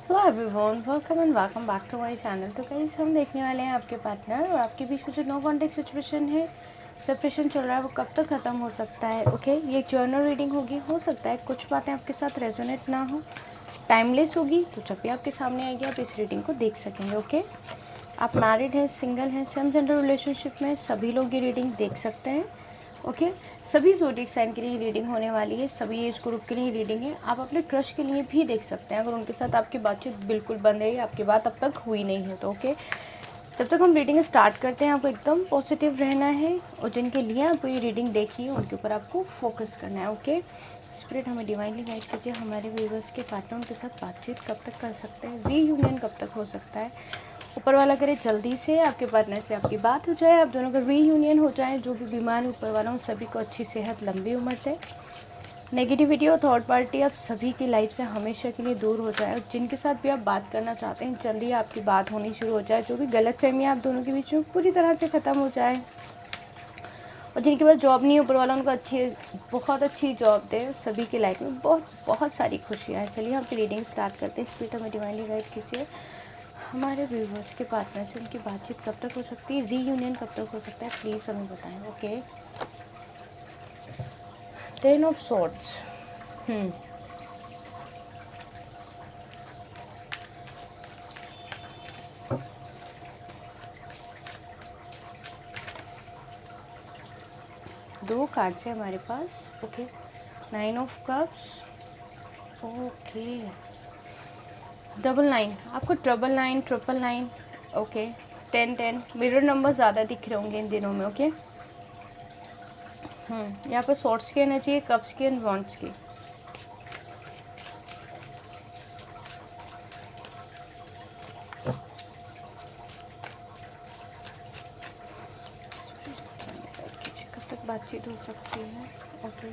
Hello everyone, welcome back to my channel. तो guys हम देखने वाले हैं आपके पार्टनर और आपके बीच में जो नो कॉन्टेक्ट सिचुएशन है, सेपरेशन चल रहा है, वो कब तक ख़त्म हो सकता है। ओके ये एक जर्नल रीडिंग होगी। हो सकता है कुछ बातें आपके साथ रेजोनेट ना हो, टाइमलेस होगी, तो जब भी आपके सामने आएगी आप इस रीडिंग को देख सकेंगे। ओके आप मैरिड हैं, सिंगल हैं, सेम जेंडर रिलेशनशिप में, सभी लोग ये रीडिंग देख सकते हैं। ओके सभी ज़ोडिएक साइन के लिए रीडिंग होने वाली है, सभी एज ग्रुप के लिए रीडिंग है। आप अपने क्रश के लिए भी देख सकते हैं अगर उनके साथ आपकी बातचीत बिल्कुल बंद है या आपकी बात अब तक हुई नहीं है तो। ओके जब तक हम रीडिंग स्टार्ट करते हैं आपको एकदम पॉजिटिव रहना है और जिनके लिए आपको ये रीडिंग देखी है उनके ऊपर आपको फोकस करना है। ओके स्पिरिट हमें डिवाइनली गाइड कीजिए, हमारे व्यूवर्स के पार्टनर उनके साथ बातचीत कब तक कर सकते हैं, रीयूनियन कब तक हो सकता है। ऊपर वाला करे जल्दी से आपके पार्टनर से आपकी बात हो जाए, आप दोनों का रीयूनियन हो जाए। जो भी बीमार है ऊपर वाला उन सभी को अच्छी सेहत, लंबी उम्र से, नेगेटिविटी और थर्ड पार्टी आप सभी की लाइफ से हमेशा के लिए दूर हो जाए और जिनके साथ भी आप बात करना चाहते हैं जल्दी आपकी बात होनी शुरू हो जाए। जो भी गलतफहमी आप दोनों के बीच में पूरी तरह से ख़त्म हो जाए और जिनके पास जॉब नहीं है ऊपर वाला उनको बहुत अच्छी जॉब दे। सभी की लाइफ में बहुत बहुत सारी खुशियाँ हैं। चलिए हम रीडिंग स्टार्ट करते हैं। स्पिरिट हमें डिवाइनली गाइड कीजिए, हमारे व्यूवर्स के पार्टनर से उनकी बातचीत कब तक हो सकती है, रीयूनियन कब तक हो सकता है, प्लीज़ हमें बताएं। ओके टेन ऑफ सॉर्ड्स, दो कार्ड्स है हमारे पास। Okay nine of cups, okay double nine, आपको triple nine, triple nine, okay 10 10 mirror number ज़्यादा दिख रहे होंगे इन दिनों में। ओके यहाँ पर सॉर्ड्स की एनर्जी है, कप्स की एंड वॉन्ड्स की। कब तक बातचीत हो सकती है। Okay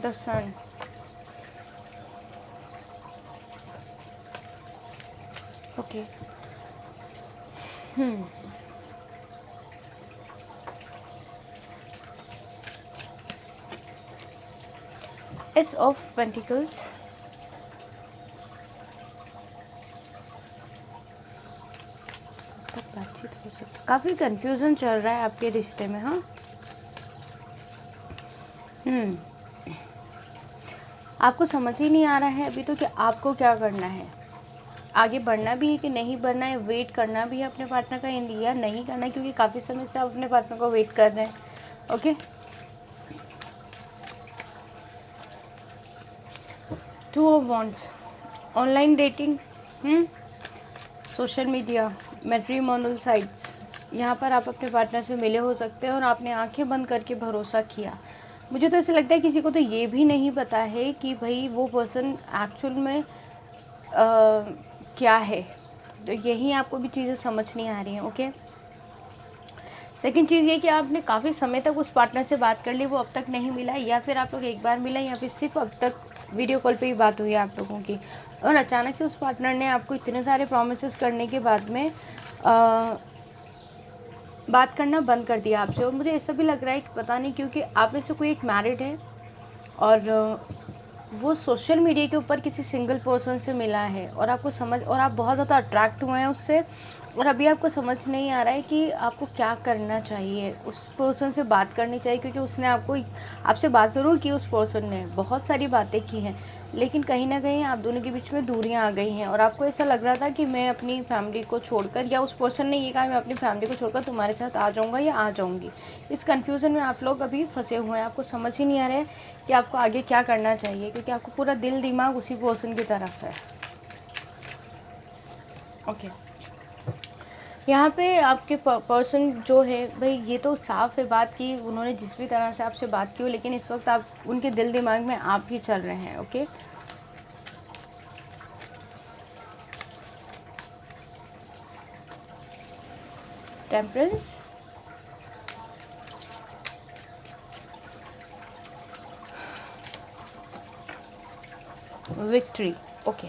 the sun, okay ace of pentacles, तक बातचीत हो सकती। काफ़ी कंफ्यूजन चल रहा है आपके रिश्ते में। हाँ आपको समझ ही नहीं आ रहा है अभी तो कि आपको क्या करना है, आगे बढ़ना भी है कि नहीं बढ़ना है, वेट करना भी है अपने पार्टनर का या नहीं करना है, क्योंकि काफ़ी समय से आप अपने पार्टनर को वेट कर रहे हैं। Okay two of wands, online dating, social media, matrimonial sites, यहाँ पर आप अपने पार्टनर से मिले हो सकते हैं और आपने आंखें बंद करके भरोसा किया। मुझे तो ऐसा लगता है किसी को तो ये भी नहीं पता है कि भाई वो पर्सन एक्चुअल में क्या है। तो यही आपको भी चीज़ें समझ नहीं आ रही हैं। ओके सेकंड चीज़ ये कि आपने काफ़ी समय तक उस पार्टनर से बात कर ली, वो अब तक नहीं मिला, या फिर आप लोग एक बार मिला या फिर सिर्फ अब तक वीडियो कॉल पे ही बात हुई है आप लोगों की, और अचानक से उस पार्टनर ने आपको इतने सारे प्रॉमिसेस करने के बाद में बात करना बंद कर दिया आपसे। और मुझे ऐसा भी लग रहा है कि पता नहीं क्योंकि आप में से कोई एक मैरिड है और वो सोशल मीडिया के ऊपर किसी सिंगल पर्सन से मिला है और आपको समझ, और आप बहुत ज़्यादा अट्रैक्ट हुए हैं उससे, और अभी आपको समझ नहीं आ रहा है कि आपको क्या करना चाहिए। उस पर्सन से बात करनी चाहिए क्योंकि उसने आपसे बात ज़रूर की, उस पर्सन ने बहुत सारी बातें की हैं, लेकिन कहीं ना कहीं आप दोनों के बीच में दूरियां आ गई हैं और आपको ऐसा लग रहा था कि मैं अपनी फैमिली को छोड़कर, या उस पर्सन ने ये कहा मैं अपनी फैमिली को छोड़कर तुम्हारे साथ आ जाऊँगा या आ जाऊँगी। इस कन्फ्यूज़न में आप लोग अभी फंसे हुए हैं, आपको समझ ही नहीं आ रहा है कि आपको आगे क्या करना चाहिए, क्योंकि आपको पूरा दिल दिमाग उसी पर्सन की तरफ है। ओके यहाँ पे आपके पर्सन जो है भाई, ये तो साफ है बात की उन्होंने जिस भी तरह से आपसे बात की हो, लेकिन इस वक्त आप उनके दिल दिमाग में आप ही चल रहे हैं। Okay temperance, victory, okay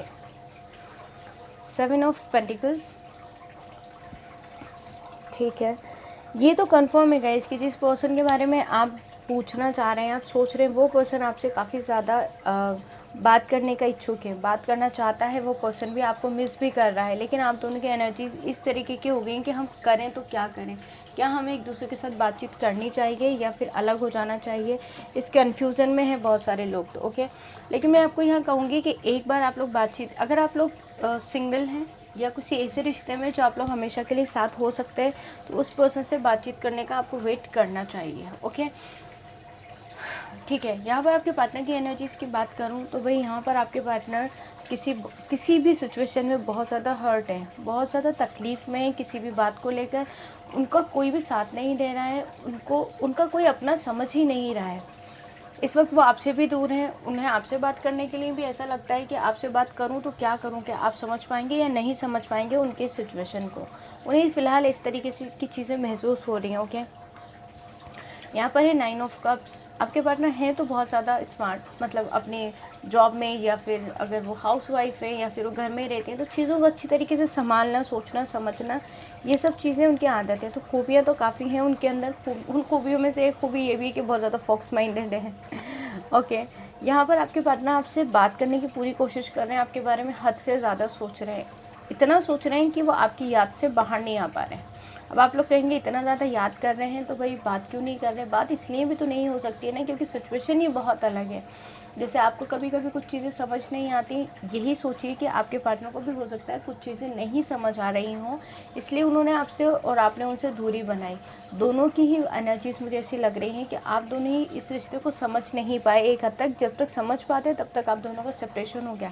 seven of pentacles, ठीक है। ये तो कंफर्म है गाइस कि जिस पर्सन के बारे में आप पूछना चाह रहे हैं, आप सोच रहे हैं, वो पर्सन आपसे काफ़ी ज़्यादा बात करने का इच्छुक है, बात करना चाहता है, वो पर्सन भी आपको मिस भी कर रहा है, लेकिन आप दोनों की एनर्जी इस तरीके की हो गई कि हम करें तो क्या करें, क्या हमें एक दूसरे के साथ बातचीत करनी चाहिए या फिर अलग हो जाना चाहिए, इस कन्फ्यूज़न में है बहुत सारे लोग तो ओके। लेकिन मैं आपको यहाँ कहूँगी कि एक बार आप लोग बातचीत, अगर आप लोग सिंगल हैं या किसी ऐसे रिश्ते में जो आप लोग हमेशा के लिए साथ हो सकते हैं, तो उस पर्सन से बातचीत करने का आपको वेट करना चाहिए, ओके। ठीक है, यहाँ पर आपके पार्टनर की एनर्जीज़ की बात करूँ तो भाई यहाँ पर आपके पार्टनर किसी भी सिचुएशन में बहुत ज़्यादा हर्ट है, बहुत ज़्यादा तकलीफ़ में है, किसी भी बात को लेकर उनका कोई भी साथ नहीं दे रहा है, उनका कोई अपना समझ ही नहीं रहा है। इस वक्त वो आपसे भी दूर हैं, उन्हें आपसे बात करने के लिए भी ऐसा लगता है कि आपसे बात करूं तो क्या करूं, क्या आप समझ पाएंगे या नहीं समझ पाएंगे उनके सिचुएशन को। उन्हें फ़िलहाल इस तरीके से की चीज़ें महसूस हो रही हैं, ओके। यहाँ पर है 9 ऑफ कप्स। आपके पार्टनर हैं तो बहुत ज़्यादा स्मार्ट, मतलब अपने जॉब में या फिर अगर वो हाउसवाइफ है या फिर वो घर में रहती हैं तो चीज़ों को अच्छी तरीके से संभालना, सोचना, समझना, ये सब चीज़ें उनकी आदत है। तो खूबियाँ तो काफ़ी हैं उनके अंदर। उन खूबियों में से एक खूबी ये भी है कि बहुत ज़्यादा फॉक्स माइंडेड है ओके। यहाँ पर आपके पार्टनर आपसे बात करने की पूरी कोशिश कर रहे हैं, आपके बारे में हद से ज़्यादा सोच रहे हैं, इतना सोच रहे हैं कि वो आपकी याद से बाहर नहीं आ पा रहे हैं। अब आप लोग कहेंगे इतना ज़्यादा याद कर रहे हैं तो भाई बात क्यों नहीं कर रहे। बात इसलिए भी तो नहीं हो सकती है ना, क्योंकि सिचुएशन ही बहुत अलग है। जैसे आपको कभी कभी कुछ चीज़ें समझ नहीं आती, यही सोचिए कि आपके पार्टनर को भी हो सकता है कुछ चीज़ें नहीं समझ आ रही हों, इसलिए उन्होंने आपसे और आपने उनसे दूरी बनाई। दोनों की ही एनर्जीज मुझे ऐसी लग रही हैं कि आप दोनों ही इस रिश्ते को समझ नहीं पाए एक हद तक। जब तक समझ पाते तब तक आप दोनों का सेपरेशन हो गया।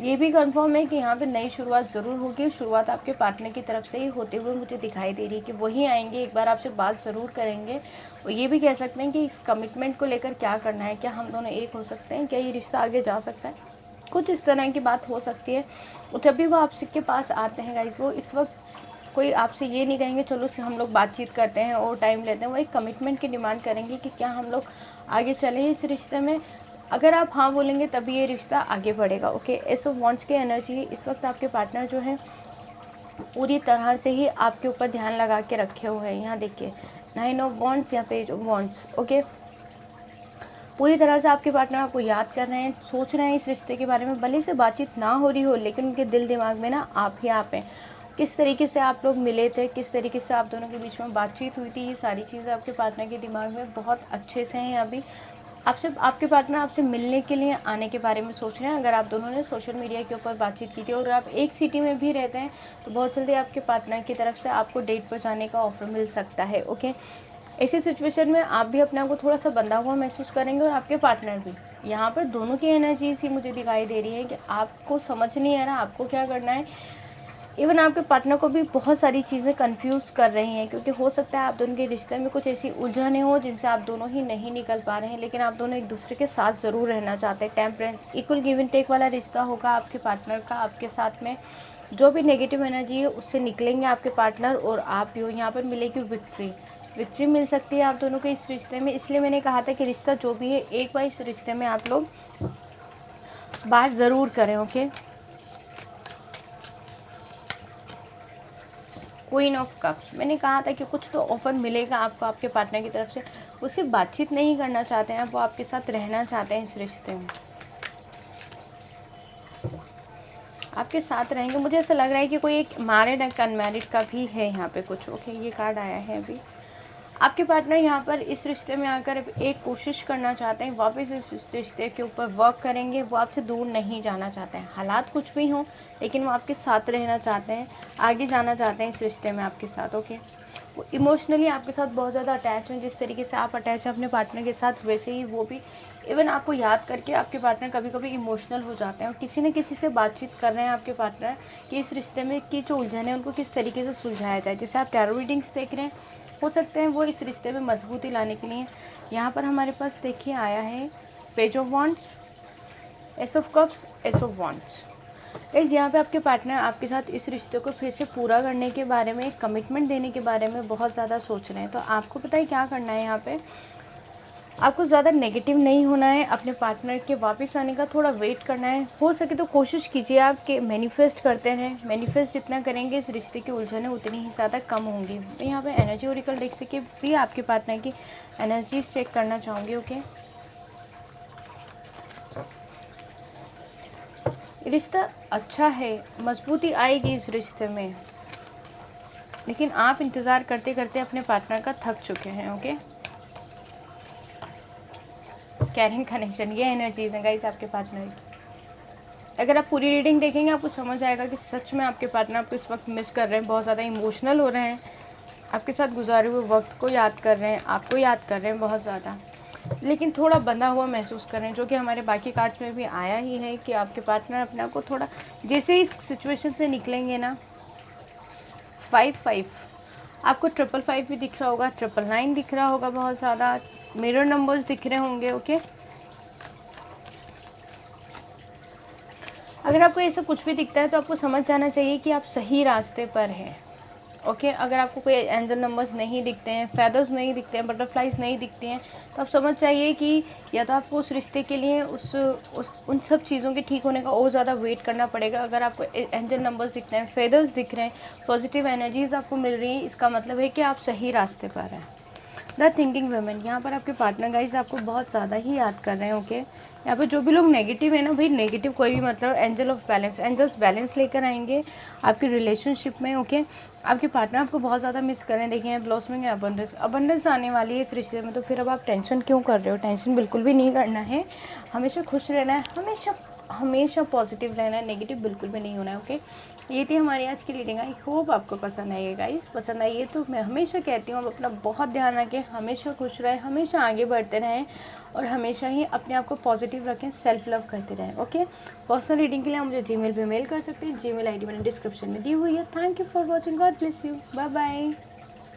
ये भी कंफर्म है कि यहाँ पे नई शुरुआत ज़रूर होगी। शुरुआत आपके पार्टनर की तरफ से ही होते हुए मुझे दिखाई दे रही है कि वही आएंगे, एक बार आपसे बात ज़रूर करेंगे। और ये भी कह सकते हैं कि इस कमिटमेंट को लेकर क्या करना है, क्या हम दोनों एक हो सकते हैं, क्या ये रिश्ता आगे जा सकता है, कुछ इस तरह की बात हो सकती है। और जब भी वो आपके पास आते हैं गाइस, वो इस वक्त कोई आपसे ये नहीं कहेंगे चलो से हम लोग बातचीत करते हैं और टाइम लेते हैं। वो एक कमिटमेंट की डिमांड करेंगे कि क्या हम लोग आगे चलें इस रिश्ते में। अगर आप हाँ बोलेंगे तभी ये रिश्ता आगे बढ़ेगा, ओके। एस ऑफ वांट्स की एनर्जी, इस वक्त आपके पार्टनर जो है पूरी तरह से ही आपके ऊपर ध्यान लगा के रखे हुए हैं। यहाँ देखिए 9 ऑफ वांट्स या पेज ऑफ वांट्स, ओके। पूरी तरह से आपके पार्टनर आपको याद कर रहे हैं, सोच रहे हैं इस रिश्ते के बारे में। भले से बातचीत ना हो रही हो, लेकिन उनके दिल दिमाग में ना आप ही आप हैं। किस तरीके से आप लोग मिले थे, किस तरीके से आप दोनों के बीच में बातचीत हुई थी, ये सारी चीज़ें आपके पार्टनर के दिमाग में बहुत अच्छे से हैं। अभी आपके पार्टनर आपसे मिलने के लिए आने के बारे में सोच रहे हैं। अगर आप दोनों ने सोशल मीडिया के ऊपर बातचीत की थी और आप एक सिटी में भी रहते हैं तो बहुत जल्दी आपके पार्टनर की तरफ से आपको डेट पर जाने का ऑफर मिल सकता है, ओके। ऐसी सिचुएशन में आप भी अपने आप को थोड़ा सा बंधा हुआ महसूस करेंगे और आपके पार्टनर भी। यहाँ पर दोनों की एनर्जी ही मुझे दिखाई दे रही है कि आपको समझ नहीं आ रहा आपको क्या करना है। इवन आपके पार्टनर को भी बहुत सारी चीज़ें कंफ्यूज कर रही हैं, क्योंकि हो सकता है आप दोनों के रिश्ते में कुछ ऐसी उलझने हो जिनसे आप दोनों ही नहीं निकल पा रहे हैं, लेकिन आप दोनों एक दूसरे के साथ ज़रूर रहना चाहते हैं। Temperance, equal give and take वाला रिश्ता होगा आपके पार्टनर का आपके साथ में। जो भी नेगेटिव एनर्जी है उससे निकलेंगे आपके पार्टनर और आप भी हो। यहाँ पर मिलेगी विक्ट्री मिल सकती है आप दोनों के इस रिश्ते में। इसलिए मैंने कहा था कि रिश्ता जो भी है एक बार इस रिश्ते में आप लोग बात ज़रूर करें, ओके। क्वीन ऑफ कप्स, मैंने कहा था कि कुछ तो ऑफर मिलेगा आपको आपके पार्टनर की तरफ से। वो सिर्फ बातचीत नहीं करना चाहते हैं, वो आपके साथ रहना चाहते हैं इस रिश्ते में, आपके साथ रहेंगे। मुझे ऐसा लग रहा है कि कोई एक मैरिड एंड अनमैरिड का भी है यहाँ पे कुछ, ओके। ये कार्ड आया है अभी। आपके पार्टनर यहाँ पर इस रिश्ते में आकर एक कोशिश करना चाहते हैं, वापस इस रिश्ते के ऊपर वर्क करेंगे। वो आपसे दूर नहीं जाना चाहते हैं, हालात कुछ भी हों, लेकिन वो आपके साथ रहना चाहते हैं, आगे जाना चाहते हैं इस रिश्ते में आपके साथ, ओके। वो इमोशनली आपके साथ बहुत ज़्यादा अटैच हैं। जिस तरीके से आप अटैच हैं अपने पार्टनर के साथ, वैसे ही वो भी। इवन आपको याद करके आपके पार्टनर कभी कभी इमोशनल हो जाते हैं और किसी न किसी से बातचीत कर रहे हैं आपके पार्टनर कि इस रिश्ते में की जो उलझन है उनको किस तरीके से सुलझाया जाए। जैसे आप टैरो रीडिंग्स देख रहे हैं, हो सकते हैं वो इस रिश्ते में मजबूती लाने के लिए। यहाँ पर हमारे पास देखिए आया है page of wands, S of cups, S of wands. Guys यहाँ पे आपके पार्टनर आपके साथ इस रिश्ते को फिर से पूरा करने के बारे में, कमिटमेंट देने के बारे में बहुत ज़्यादा सोच रहे हैं। तो आपको पता है क्या करना है। यहाँ पे आपको ज़्यादा नेगेटिव नहीं होना है, अपने पार्टनर के वापस आने का थोड़ा वेट करना है। हो सके तो कोशिश कीजिए आप कि मैनिफेस्ट करते रहें। मैनिफेस्ट जितना करेंगे इस रिश्ते की उलझनें उतनी ही ज़्यादा कम होंगी। मैं यहाँ पे एनर्जी ओरेकल देख सके भी आपके पार्टनर की एनर्जीज चेक करना चाहूँगी, ओके। रिश्ता अच्छा है, मजबूती आएगी इस रिश्ते में, लेकिन आप इंतज़ार करते करते अपने पार्टनर का थक चुके हैं। ओके, कैरिंग कनेक्शन, ये एनर्जीज है गाइस आपके पार्टनर की। अगर आप पूरी रीडिंग देखेंगे आपको समझ आएगा कि सच में आपके पार्टनर आपको इस वक्त मिस कर रहे हैं, बहुत ज़्यादा इमोशनल हो रहे हैं, आपके साथ गुजारे हुए वक्त को याद कर रहे हैं, आपको याद कर रहे हैं बहुत ज़्यादा, लेकिन थोड़ा बंधा हुआ महसूस कर रहे हैं, जो कि हमारे बाकी कार्ड्स में भी आया ही है कि आपके पार्टनर अपने आप को थोड़ा, जैसे इस सिचुएशन से निकलेंगे ना, 5-5 आपको 555 भी दिख रहा होगा, 999 दिख रहा होगा, बहुत ज़्यादा मिरर नंबर्स दिख रहे होंगे। ओके, अगर आपको ऐसा कुछ भी दिखता है तो आपको समझ जाना चाहिए कि आप सही रास्ते पर हैं। ओके, अगर आपको कोई एंजल नंबर्स नहीं दिखते हैं, फेदर्स नहीं दिखते हैं, बटरफ्लाइज नहीं दिखती हैं, तो आप समझ जाइए कि या तो आपको उस रिश्ते के लिए उन सब चीज़ों के ठीक होने का और ज़्यादा वेट करना पड़ेगा। अगर आपको एंजल नंबर्स दिखते हैं, फेदर्स दिख रहे हैं, पॉजिटिव एनर्जीज आपको मिल रही हैं, इसका मतलब है कि आप सही रास्ते पर हैं। द थिंकिंग वुमेन, यहाँ पर आपके पार्टनर गाइज आपको बहुत ज़्यादा ही याद कर रहे हैं। ओके, यहाँ पे जो भी लोग नेगेटिव है ना भाई, नेगेटिव कोई भी मतलब, angel of balance, angels balance लेकर आएंगे आपकी रिलेशनशिप में। ओके, आपके पार्टनर आपको बहुत ज़्यादा मिस करें, देखिए ब्लॉसमिंग अबंडेंस, अबंडेंस आने वाली है इस रिश्ते में, तो फिर अब आप टेंशन क्यों कर रहे हो? टेंशन बिल्कुल भी नहीं करना है, हमेशा खुश रहना है, हमेशा हमेशा पॉजिटिव रहना है, नेगेटिव बिल्कुल भी नहीं होना है। ओके, ये थी हमारी आज की रीडिंग। आई होप आपको पसंद आइएगा गाइस। पसंद आई है तो मैं हमेशा कहती हूँ आप अपना बहुत ध्यान रखें, हमेशा खुश रहें, हमेशा आगे बढ़ते रहें और हमेशा ही अपने आप को पॉजिटिव रखें, सेल्फ लव करते रहें। ओके, पर्सनल रीडिंग के लिए आप मुझे जीमेल पे मेल कर सकते हैं, जीमेल आईडी मैंने डिस्क्रिप्शन में दी हुई है। Thank you for watching, God bless you, bye bye.